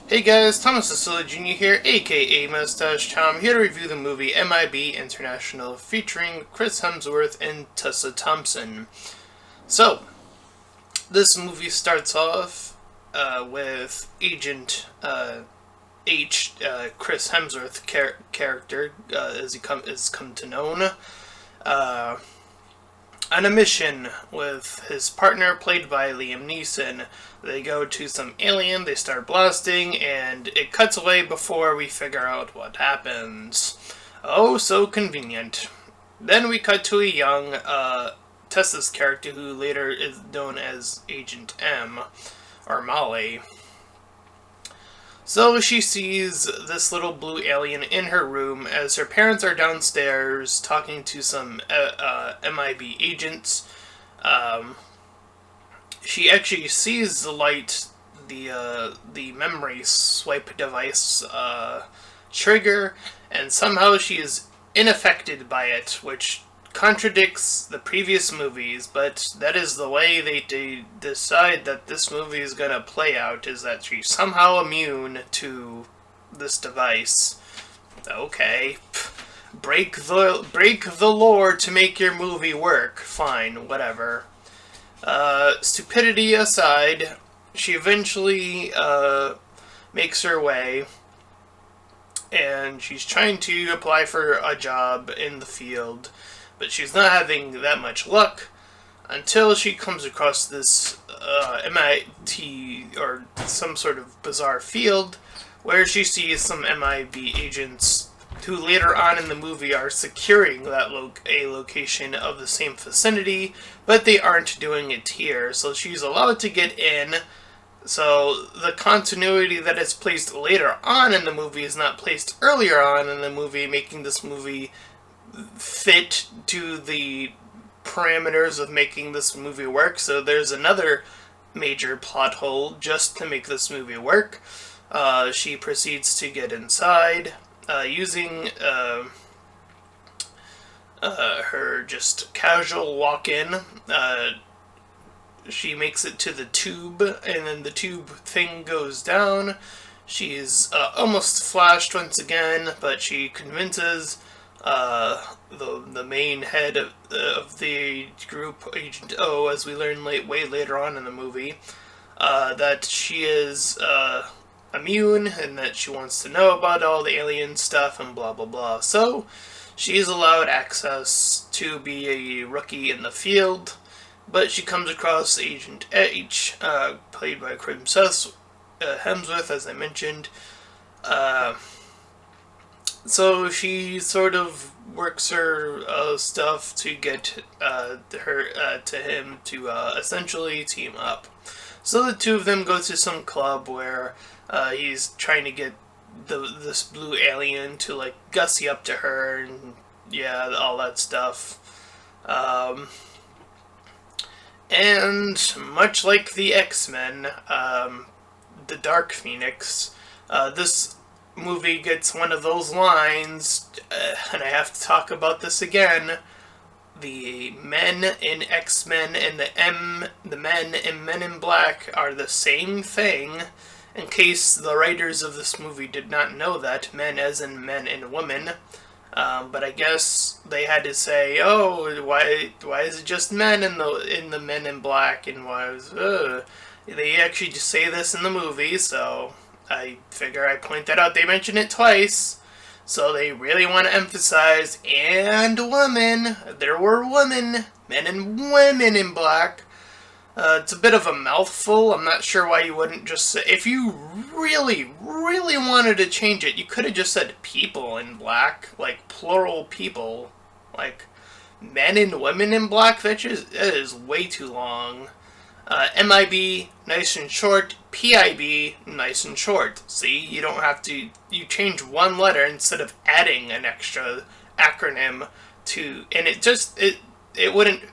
Hey guys, Thomas Cecilia Jr. here, aka Mustached. I'm here to review the movie MIB International featuring Chris Hemsworth and Tessa Thompson. So, this movie starts off with Agent H, Chris Hemsworth character, as he is come to known, uh, on a mission with his partner, played by Liam Neeson. They go to some alien, they start blasting, and it cuts away before we figure out what happens. Oh, so convenient. Then we cut to a young Tessa's character, who later is known as Agent M, or Molly. So she sees this little blue alien in her room as her parents are downstairs talking to some MIB agents. She actually sees the light, the memory swipe device trigger, and somehow she is unaffected by it, which contradicts the previous movies, but that is the way they decide that this movie is gonna play out, is that she's somehow immune to this device. Okay. Break the lore to make your movie work. Fine, whatever. Stupidity aside, she eventually makes her way, and she's trying to apply for a job in the field, but she's not having that much luck until she comes across this MIT, or some sort of bizarre field, where she sees some MIB agents who later on in the movie are securing that a location of the same vicinity, but they aren't doing it here, so she's allowed to get in. So the continuity that is placed later on in the movie is not placed earlier on in the movie, making this movie fit to the parameters of making this movie work. So there's another major plot hole just to make this movie work. She proceeds to get inside using her just casual walk-in. She makes it to the tube, and then the tube thing goes down. She's almost flashed once again, but she convinces the main head of the group, Agent O, as we learn way later on in the movie, that she is immune and that she wants to know about all the alien stuff and blah blah blah. So she's allowed access to be a rookie in the field, but she comes across Agent H, played by Chris Hemsworth, as I mentioned. So she sort of works her stuff to get her to him to essentially team up. So the two of them go to some club where he's trying to get this blue alien to like gussy up to her, and yeah, all that stuff. And much like the X-Men, the Dark Phoenix, this movie gets one of those lines, and I have to talk about this again. The men in X-Men and the men in Men in Black are the same thing. In case the writers of this movie did not know that, men as in men and women. But I guess they had to say, oh, why is it just men in the Men in Black, and why is they actually just say this in the movie, so I figure I point that out. They mention it twice, so they really want to emphasize, and women. There were women, men and women in black. It's a bit of a mouthful. I'm not sure why you wouldn't just say, if you really, really wanted to change it, you could have just said people in black, like plural people, like men and women in black. That is way too long. MIB, nice and short. PIB, nice and short. See, you don't have to, you change one letter instead of adding an extra acronym to, and it wouldn't,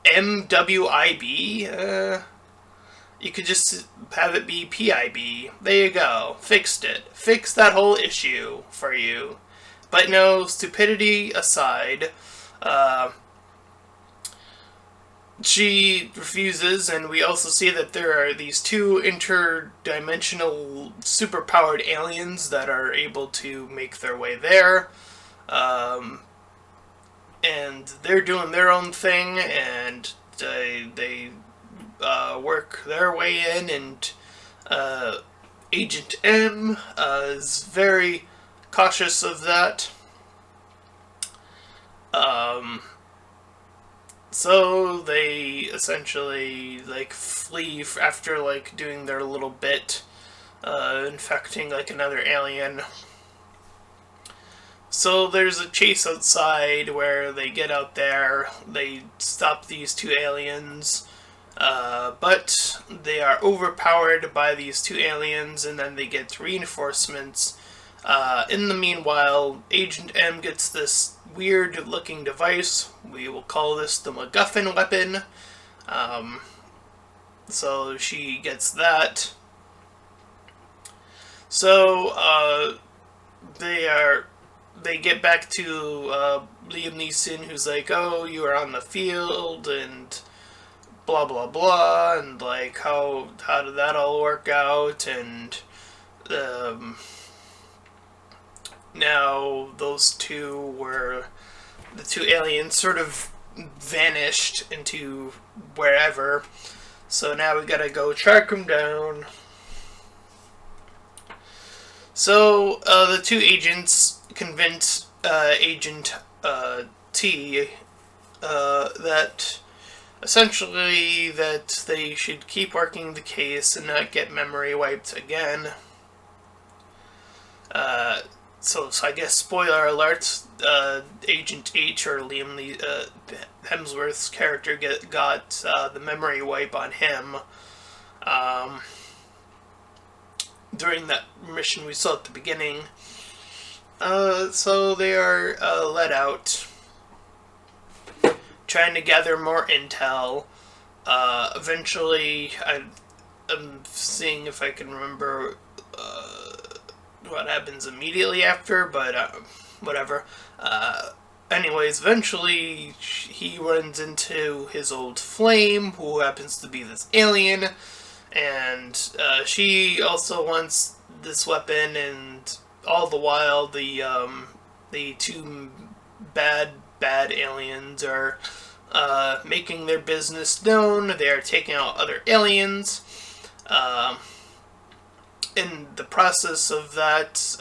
MWIB, you could just have it be PIB. There you go. Fixed it. Fixed that whole issue for you. But no, stupidity aside, she refuses, and we also see that there are these two interdimensional superpowered aliens that are able to make their way there. Um, and they're doing their own thing, and they work their way in, and Agent M is very cautious of that. Um, so they essentially like flee after like doing their little bit, infecting like another alien. So there's a chase outside where they get out there, they stop these two aliens, but they are overpowered by these two aliens, and then they get reinforcements. In the meanwhile, Agent M gets this weird looking device. We will call this the MacGuffin weapon. So she gets that. So they get back to Liam Neeson, who's like, "Oh, you were on the field," and blah blah blah, and like how did that all work out? And now those two were the two aliens sort of vanished into wherever. So now we gotta go track them down. So the two agents convince Agent T that essentially that they should keep working the case and not get memory wiped again. So I guess spoiler alert, Agent H, or Liam Hemsworth's character, got the memory wipe on him during that mission we saw at the beginning. So they are let out, trying to gather more intel. Eventually, I'm seeing if I can remember what happens immediately after, but whatever. Anyways, eventually he runs into his old flame, who happens to be this alien, and she also wants this weapon, and all the while the two bad aliens are making their business known. They are taking out other aliens. In the process of that,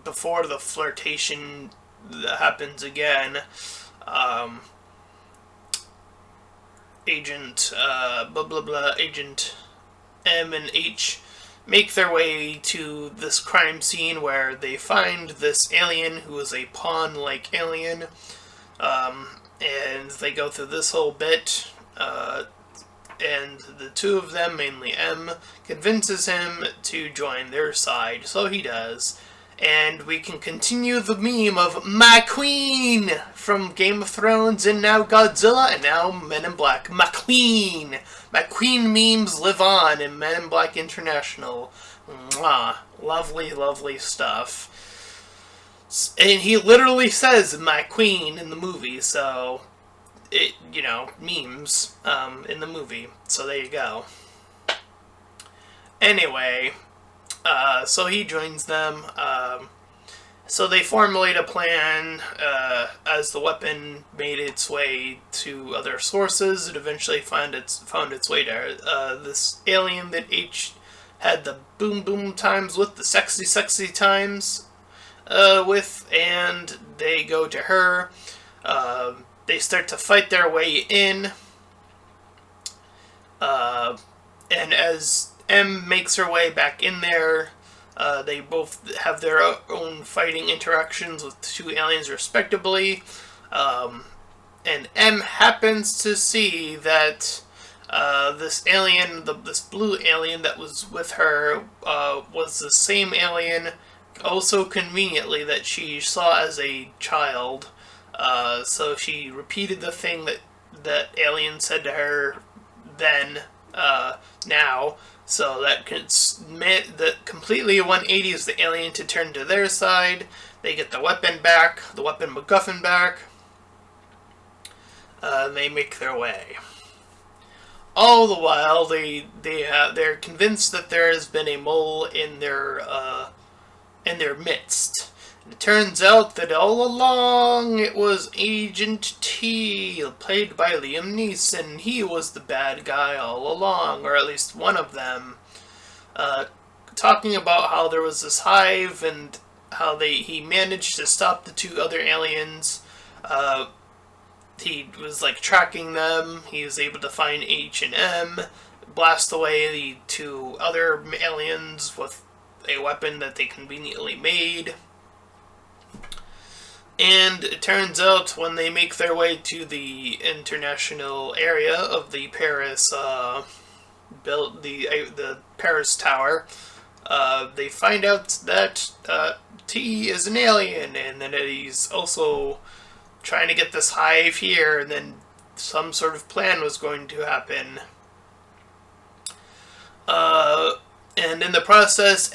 before the flirtation that happens again, Agent Agent M and H make their way to this crime scene where they find this alien who is a pawn-like alien, and they go through this whole bit, and the two of them, mainly M, convinces him to join their side, so he does. And we can continue the meme of "My Queen" from Game of Thrones, and now Godzilla, and now Men in Black. My Queen! My Queen memes live on in Men in Black International. Mwah. Lovely, lovely stuff. And he literally says "My Queen" in the movie, so it, memes in the movie. So there you go. Anyway, so he joins them. So they formulate a plan. As the weapon made its way to other sources, it eventually found its way to this alien that H had the boom boom times with, the sexy times with, and they go to her. They start to fight their way in, and as M makes her way back in there, they both have their own fighting interactions with the two aliens respectively, and M happens to see that this alien, this blue alien that was with her, was the same alien, also conveniently, that she saw as a child. So she repeated the thing that alien said to her then, now. So that completely 180s the alien to turn to their side. They get the weapon back, the weapon MacGuffin back. They make their way. All the while, they're convinced that there has been a mole in their midst. And it turns out that all along it was Agent T, played by Liam Neeson. He was the bad guy all along, or at least one of them. Talking about how there was this hive and how he managed to stop the two other aliens. He was like tracking them. He was able to find H and M, blast away the two other aliens with a weapon that they conveniently made. And it turns out when they make their way to the international area of the Paris, the Paris Tower, they find out that T is an alien, and that he's also trying to get this hive here, and then some sort of plan was going to happen. And in the process,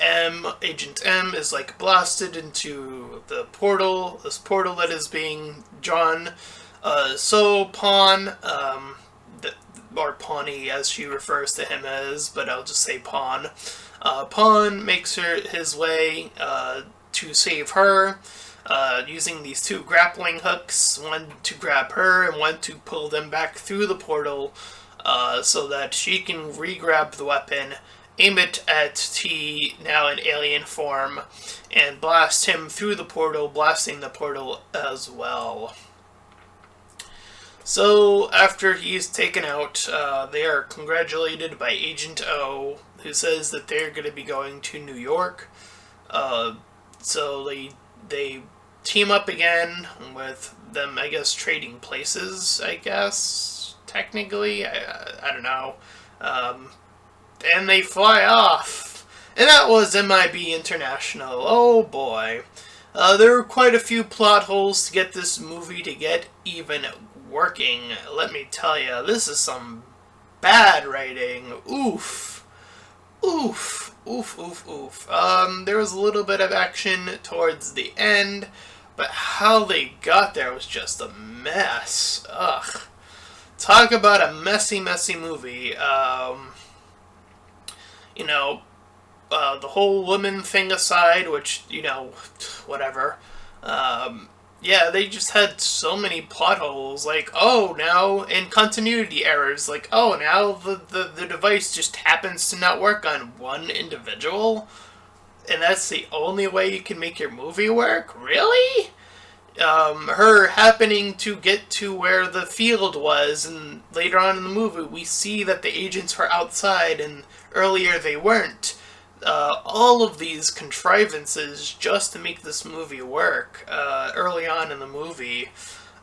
Agent M is like blasted into the portal, this portal that is being drawn. So Pawn, or Pawnee as she refers to him as, but I'll just say Pawn. Pawn makes his way to save her, using these two grappling hooks, one to grab her and one to pull them back through the portal, so that she can re-grab the weapon, aim it at T, now in alien form, and blast him through the portal, blasting the portal as well. So, after he's taken out, they are congratulated by Agent O, who says that they're going to be going to New York. So they team up again with them, I guess, trading places, I guess, technically. I don't know. And they fly off. And that was MIB International. Oh boy. There were quite a few plot holes to get this movie to get even working. Let me tell you, this is some bad writing. Oof. Oof. Oof, oof, oof. There was a little bit of action towards the end, but how they got there was just a mess. Ugh. Talk about a messy, messy movie. The whole woman thing aside, which, whatever. Yeah, they just had so many plot holes, like, and continuity errors, like, now the device just happens to not work on one individual, and that's the only way you can make your movie work? Really? Her happening to get to where the field was, and later on in the movie, we see that the agents were outside, and earlier they weren't. All of these contrivances just to make this movie work, early on in the movie.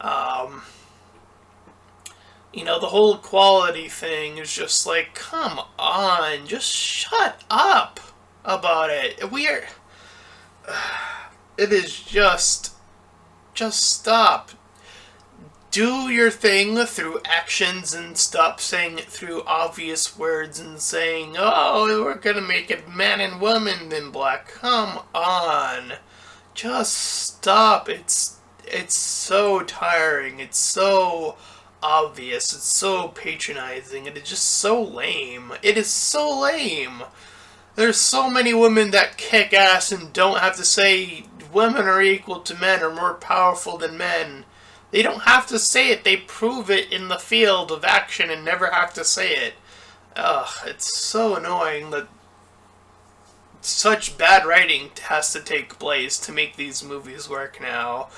The whole quality thing is just like, come on, just shut up about it. It is just stop. Do your thing through actions and stop saying it through obvious words and saying, we're gonna make it man and woman in black. Come on. Just stop. It's so tiring. It's so obvious. It's so patronizing. And it's just so lame. It is so lame. There's so many women that kick ass and don't have to say women are equal to men or more powerful than men. They don't have to say it. They prove it in the field of action and never have to say it. Ugh, it's so annoying that such bad writing has to take place to make these movies work now.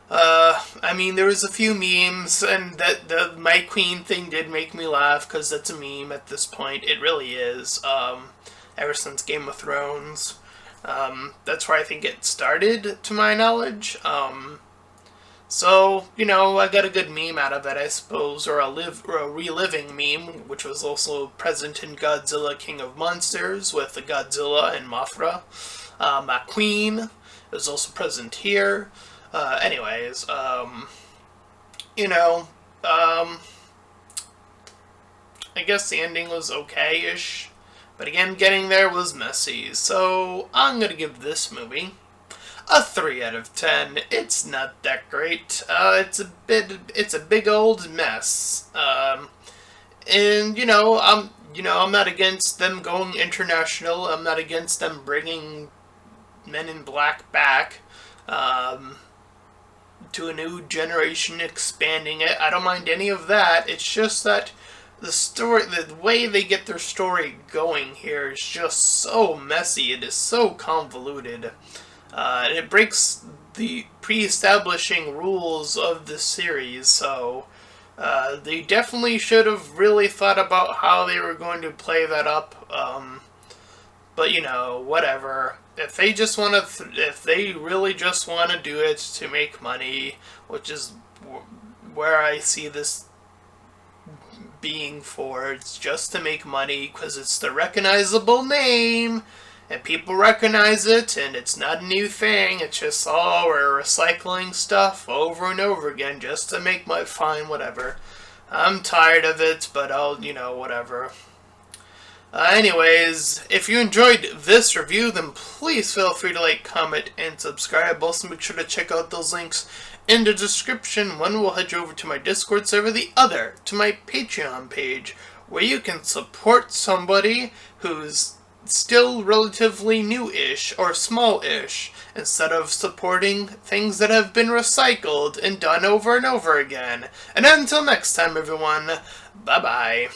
There was a few memes, and that the My Queen thing did make me laugh, because that's a meme at this point. It really is. Ever since Game of Thrones. That's where I think it started, to my knowledge. So, I got a good meme out of it, I suppose, or a reliving meme, which was also present in Godzilla King of Monsters with Godzilla and Mothra. My Queen is also present here. Anyways, I guess the ending was okay-ish, but again, getting there was messy, so I'm gonna give this movie a 3 out of 10. It's not that great. It's a big old mess. And I'm not against them going international. I'm not against them bringing Men in Black back to a new generation, expanding it. I don't mind any of that. It's just that the way they get their story going here is just so messy. It is so convoluted. And it breaks the pre-establishing rules of the series, so they definitely should have really thought about how they were going to play that up. But whatever. If they really just want to do it to make money, which is where I see this being for, it's just to make money because it's the recognizable name. And people recognize it, and it's not a new thing. It's just, we're recycling stuff over and over again just to make money. Fine, whatever. I'm tired of it, but whatever. Anyways, if you enjoyed this review, then please feel free to like, comment, and subscribe. Also, make sure to check out those links in the description. One will head you over to my Discord server, the other to my Patreon page, where you can support somebody who's still relatively new-ish or small-ish, instead of supporting things that have been recycled and done over and over again. And until next time, everyone, bye-bye.